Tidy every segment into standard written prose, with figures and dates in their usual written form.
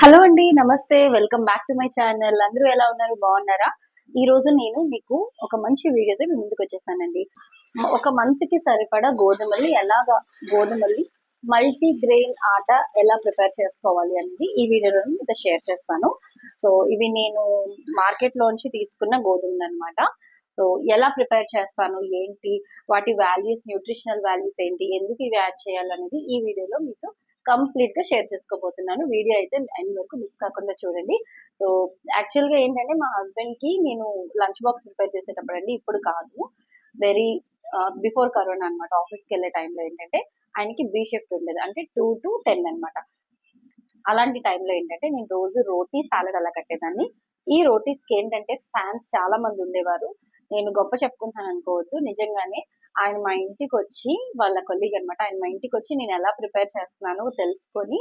Hello అండి. నమస్తే. Welcome back to my channel. అందరూ ఎలా ఉన్నారు? బాగున్నారా? ఈ రోజు నేను మీకు ఒక మంచి వీడియోతో మీ ముందుకొచ్చేసానండి. ఒక మంత్‌కి సరిపడా గోధుమల్ని మల్టీ గ్రెయిన్ ఆట ఎలా ప్రిపేర్ చేసుకోవాలి అనేది ఈ వీడియోలో మీతో షేర్ చేస్తాను. సో, ఇవి నేను మార్కెట్‌లోంచి తీసుకున్న గోధుమలనమాట. సో, ఎలా ప్రిపేర్ చేస్తాను? ఏంటి? వాటి వాల్యూస్, న్యూట్రిషనల్ వాల్యూస్ ఏంటి? ఎందుకు ఇవి యాడ్ చేయాలనేది ఈ వీడియోలో మీతో కంప్లీట్ గా షేర్ చేసుకోబోతున్నాను. వీడియో అయితే ఎండ్ వరకు మిస్ కాకుండా చూడండి. సో యాక్చువల్ గా ఏంటంటే మా హస్బెండ్ కి నేను లంచ్ బాక్స్ ప్రిపేర్ చేసేటప్పుడు అండి, ఇప్పుడు కాదు, వెరీ బిఫోర్ కరోనా అనమాట. ఆఫీస్కి వెళ్ళే టైంలో ఏంటంటే ఆయనకి బి షిఫ్ట్ ఉండేది, అంటే 2 to 10 అనమాట. అలాంటి టైంలో ఏంటంటే నేను రోజు రోటీ సాలడ్ అలా కట్టేదాన్ని. ఈ రోటీస్ కి ఏంటంటే ఫ్యాన్స్ చాలా మంది ఉండేవారు. నేను గొప్ప చెప్పుకుంటాను అనుకోవద్దు, నిజంగానే ఆయన మా ఇంటికి వచ్చి, వాళ్ళ కొలీగ్ అనమాట, ఆయన మా ఇంటికి వచ్చి నేను ఎలా ప్రిపేర్ చేస్తున్నానో తెలుసుకొని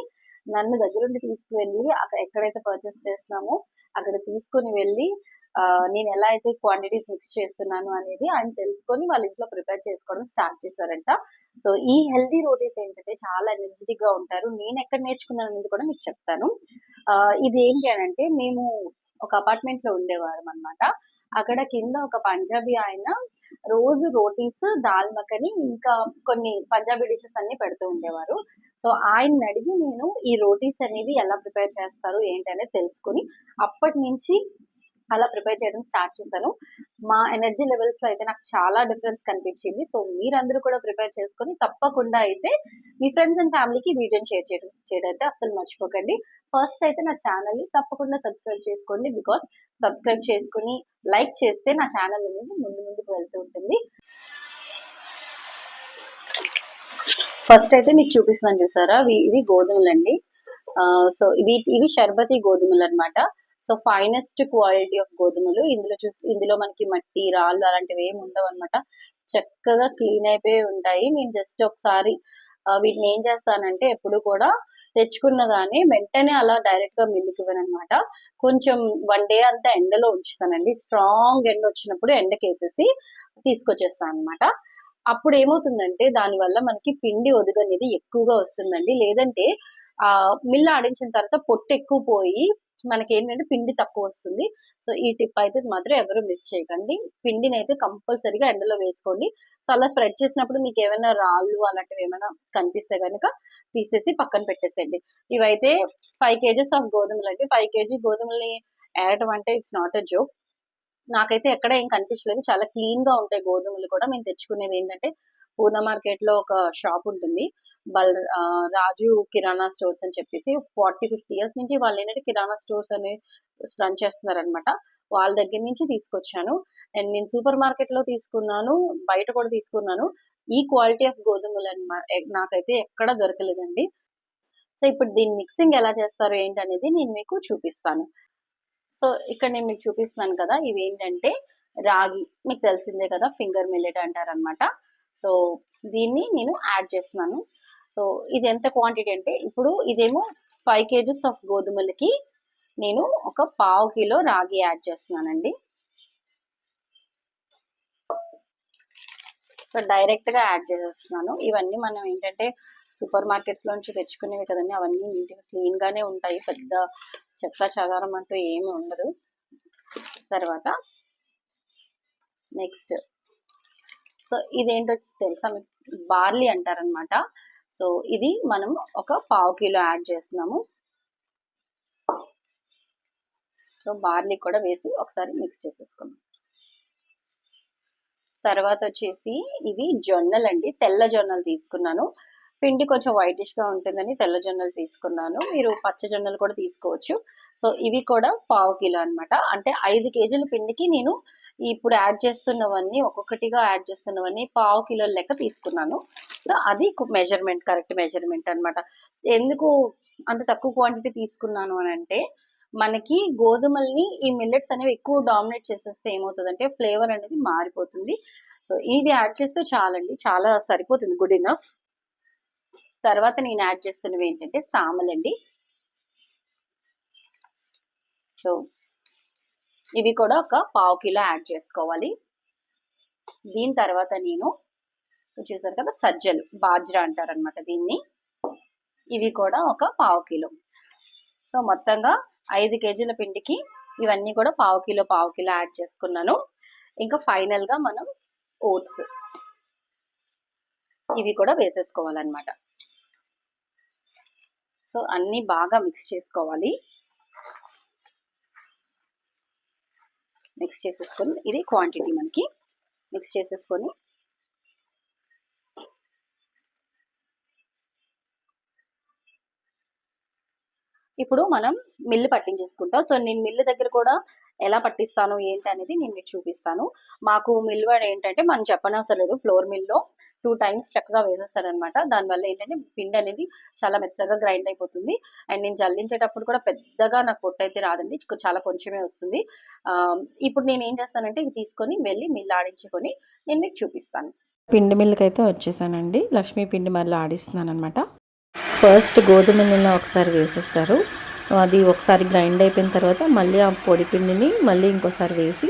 నన్ను దగ్గరుండి తీసుకువెళ్ళి అక్కడ ఎక్కడైతే పర్చేస్ చేస్తున్నామో అక్కడ తీసుకొని వెళ్ళి నేను ఎలా అయితే క్వాంటిటీస్ మిక్స్ చేస్తున్నాను అనేది ఆయన తెలుసుకొని వాళ్ళ ఇంట్లో ప్రిపేర్ చేసుకోవడం స్టార్ట్ చేశారంట. సో ఈ హెల్దీ రోటీస్ ఏంటంటే చాలా ఎనర్జెటిక్ గా ఉంటారు. నేను ఎక్కడ నేర్చుకున్నాను అనేది కూడా మీకు చెప్తాను. ఇది ఏంటి అని అంటే, మేము ఒక అపార్ట్మెంట్ లో ఉండేవారం అనమాట. అక్కడ కింద ఒక పంజాబీ ఆయన రోజు రోటీస్, దాల్ మఖని, ఇంకా కొన్ని పంజాబీ డిషెస్ అన్ని పెడుతూ ఉండేవారు. సో ఆయన్ని అడిగి నేను ఈ రోటీస్ అనేవి ఎలా ప్రిపేర్ చేస్తారు ఏంటి అనేది తెలుసుకొని అప్పటి నుంచి అలా ప్రిపేర్ చేయడం స్టార్ట్ చేశాను. మా ఎనర్జీ లెవెల్స్ లో అయితే నాకు చాలా డిఫరెన్స్ కనిపించింది. సో మీరందరూ కూడా ప్రిపేర్ చేసుకొని తప్పకుండా అయితే మీ ఫ్రెండ్స్ అండ్ ఫ్యామిలీకి వీడియోని చేయడం అయితే అస్సలు మర్చిపోకండి. ఫస్ట్ అయితే నా ఛానల్ ని తప్పకుండా సబ్స్క్రైబ్ చేసుకోండి. బికాస్ సబ్స్క్రైబ్ చేసుకుని లైక్ చేస్తే నా ఛానల్ అనేది ముందుకు వెళ్తూ ఉంటుంది. ఫస్ట్ అయితే మీకు చూపిస్తున్నాను, చూసారా? ఇవి గోధుమలండి. సో ఇవి షర్బతి గోధుమలు అన్నమాట. సో ఫైనెస్ట్ క్వాలిటీ ఆఫ్ గోధుమలు. ఇందులో మనకి మట్టి, రాళ్ళు అలాంటివి ఏమి ఉండవు అనమాట. చక్కగా క్లీన్ అయిపోయి ఉంటాయి. నేను జస్ట్ ఒకసారి వీటిని ఏం చేస్తానంటే, ఎప్పుడు కూడా తెచ్చుకున్న గానీ వెంటనే అలా డైరెక్ట్ గా మిల్లుకి ఇవ్వనమాట. కొంచెం 1 డే అంతా ఎండలో ఉంచుతానండి. స్ట్రాంగ్ ఎండ వచ్చినప్పుడు ఎండకేసేసి తీసుకొచ్చేస్తాను అనమాట. అప్పుడు ఏమవుతుందంటే దాని వల్ల మనకి పిండి ఒదుగు అనేది ఎక్కువగా వస్తుందండి. లేదంటే మిల్ ఆడించిన తర్వాత పొట్టు ఎక్కువ పోయి మనకేంటంటే పిండి తక్కువ వస్తుంది. సో ఈ టిప్ అయితే మాత్రం ఎవరు మిస్ చేయకండి. పిండిని అయితే కంపల్సరీగా ఎండలో వేసుకోండి. సో అలా స్ప్రెడ్ చేసినప్పుడు మీకు ఏమైనా రాళ్ళు అలాంటివి ఏమైనా కనిపిస్తే కనుక తీసేసి పక్కన పెట్టేసేయండి. ఇవైతే 5 kgs ఆఫ్ గోధుమలు అండి. 5 kg గోధుమల్ని వేయడం అంటే ఇట్స్ నాట్ అ జోక్. నాకైతే ఎక్కడ ఏం కనిపించలేదు. చాలా క్లీన్ గా ఉంటాయి గోధుమలు కూడా. మేము తెచ్చుకునేది ఏంటంటే పూర్ణ మార్కెట్ లో ఒక షాప్ ఉంటుంది, రాజు కిరాణా స్టోర్స్ అని చెప్పేసి. 40-50 ఇయర్స్ నుంచి వాళ్ళు ఏంటంటే కిరాణా స్టోర్స్ అని రన్ చేస్తున్నారు అనమాట. వాళ్ళ దగ్గర నుంచి తీసుకొచ్చాను. అండ్ నేను సూపర్ మార్కెట్ లో తీసుకున్నాను, బయట కూడా తీసుకున్నాను. ఈ క్వాలిటీ ఆఫ్ గోధుమలు అన్నమాట నాకైతే ఎక్కడ దొరకలేదండి. సో ఇప్పుడు దీని మిక్సింగ్ ఎలా చేస్తారు ఏంటనేది నేను మీకు చూపిస్తాను. సో ఇక్కడ నేను మీకు చూపిస్తున్నాను కదా, ఇవి ఏంటంటే రాగి, మీకు తెలిసిందే కదా, ఫింగర్ మిల్లెట్ అంటారనమాట. సో దీన్ని నేను యాడ్ చేస్తున్నాను. సో ఇది ఎంత క్వాంటిటీ అంటే, ఇప్పుడు ఇదేమో 5 kgs ఆఫ్ గోధుమలకి నేను ఒక పావు కిలో రాగి యాడ్ చేస్తున్నానండి. సో డైరెక్ట్ గా యాడ్ చేసేస్తున్నాను. ఇవన్నీ మనం ఏంటంటే సూపర్ మార్కెట్స్ లోంచి తెచ్చుకునేవి కదండి, అవన్నీ నీట్గా క్లీన్ గానే ఉంటాయి. పెద్ద చెత్త చెదారం అంటూ ఏమి ఉండదు. తర్వాత నెక్స్ట్, సో ఇదేంటో తెలుసా మీకు? బార్లీ అంటారనమాట. సో ఇది మనం ఒక పావు కిలో యాడ్ చేస్తున్నాము. సో బార్లీ కూడా వేసి ఒకసారి మిక్స్ చేసేసుకున్నాం. తర్వాత వచ్చేసి ఇవి జొన్నలు అండి, తెల్ల జొన్నలు తీసుకున్నాను. పిండి కొంచెం వైటిష్ గా ఉంటుందని తెల్ల జొన్నలు తీసుకున్నాను. మీరు పచ్చ జొన్నలు కూడా తీసుకోవచ్చు. సో ఇవి కూడా పావు కిలో అనమాట. అంటే 5 kgల పిండికి నేను ఇప్పుడు యాడ్ చేస్తున్నవన్నీ, ఒక్కొక్కటిగా యాడ్ చేస్తున్నవన్నీ పావు కిలో లెక్క తీసుకున్నాను. సో అది మెజర్మెంట్, కరెక్ట్ మెజర్మెంట్ అనమాట. ఎందుకు అంత తక్కువ క్వాంటిటీ తీసుకున్నాను అని అంటే, మనకి గోధుమల్ని ఈ మిల్లెట్స్ అనేవి ఎక్కువ డామినేట్ చేసేస్తే ఏమవుతుందంటే ఫ్లేవర్ అనేది మారిపోతుంది. సో ఇది యాడ్ చేస్తే చాలండి, చాలా సరిపోతుంది, గుడ్ ఇనఫ్. తర్వాత నేను యాడ్ చేస్తున్నవి ఏంటంటే సామలండి. సో ఇవి కూడా ఒక పావు కిలో యాడ్ చేసుకోవాలి. దీని తర్వాత నేను చూసారు కదా సజ్జలు, బాజ్రా అంటారనమాట దీన్ని. ఇవి కూడా ఒక పావు కిలో. సో మొత్తంగా 5 కేజీల పిండికి ఇవన్నీ కూడా పావు కిలో యాడ్ చేసుకున్నాను. ఇంకా ఫైనల్గా మనం ఓట్స్ ఇవి కూడా వేసేసుకోవాలన్నమాట. సో అన్నీ బాగా మిక్స్ చేసుకోవాలి. మిక్స్ చేసేసుకొని ఇది క్వాంటిటీ మనకి మిక్స్ చేసేసుకొని ఇప్పుడు మనం మిల్లు పట్టించేసుకుంటాం. సో నేను మిల్లు దగ్గర కూడా ఎలా పట్టిస్తాను ఏంటి అనేది నేను మీకు చూపిస్తాను. మాకు మిల్ వాడు ఏంటంటే మనం చెప్పనవసరం లేదు, ఫ్లోర్ మిల్లో 2 టైమ్స్ చక్కగా వేసేస్తారనమాట. దానివల్ల ఏంటంటే పిండి అనేది చాలా మెత్తగా గ్రైండ్ అయిపోతుంది. అండ్ నేను జల్లించేటప్పుడు కూడా పెద్దగా నాకు పొట్టయితే రాదండి, చాలా కొంచెమే వస్తుంది. ఇప్పుడు నేను ఏం చేస్తానంటే ఇవి తీసుకొని వెళ్ళి మిల్లు ఆడించుకొని నేను మీకు చూపిస్తాను. పిండి మిల్లుకి అయితే వచ్చేసానండి. లక్ష్మీ పిండి మళ్ళీ ఆడిస్తున్నాను అనమాట. ఫస్ట్ గోధుమ నీళ్ళ ఒకసారి వేసేస్తారు, అది ఒకసారి గ్రైండ్ అయిపోయిన తర్వాత మళ్ళీ ఆ పొడి పిండిని మళ్ళీ ఇంకోసారి వేసి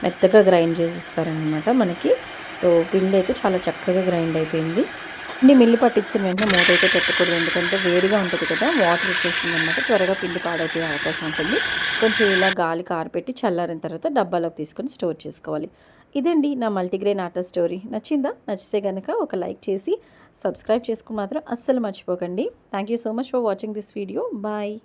మెత్తగా గ్రైండ్ చేసిస్తారనమాట మనకి. సో పిండి అయితే చాలా చక్కగా గ్రైండ్ అయిపోయింది. పిండి మిల్లు పట్టించిన వెంటనే మూత అయితే పెట్టకూడదు, ఎందుకంటే వేడిగా ఉంటుంది కదా, వాటర్ వచ్చేస్తుంది అనమాట, త్వరగా పిండి పాడైపోయే అవకాశం ఉంటుంది. కొంచెం ఇలా గాలికి ఆరబెట్టి చల్లారిన తర్వాత డబ్బాలోకి తీసుకొని స్టోర్ చేసుకోవాలి. ఇదండి నా మల్టీగ్రెయిన్ ఆటా స్టోరీ. నచ్చిందా? నచ్చితే కనుక ఒక లైక్ చేసి సబ్స్క్రైబ్ చేసుకుని మాత్రం అస్సలు మర్చిపోకండి. Thank you so much for watching this video. Bye.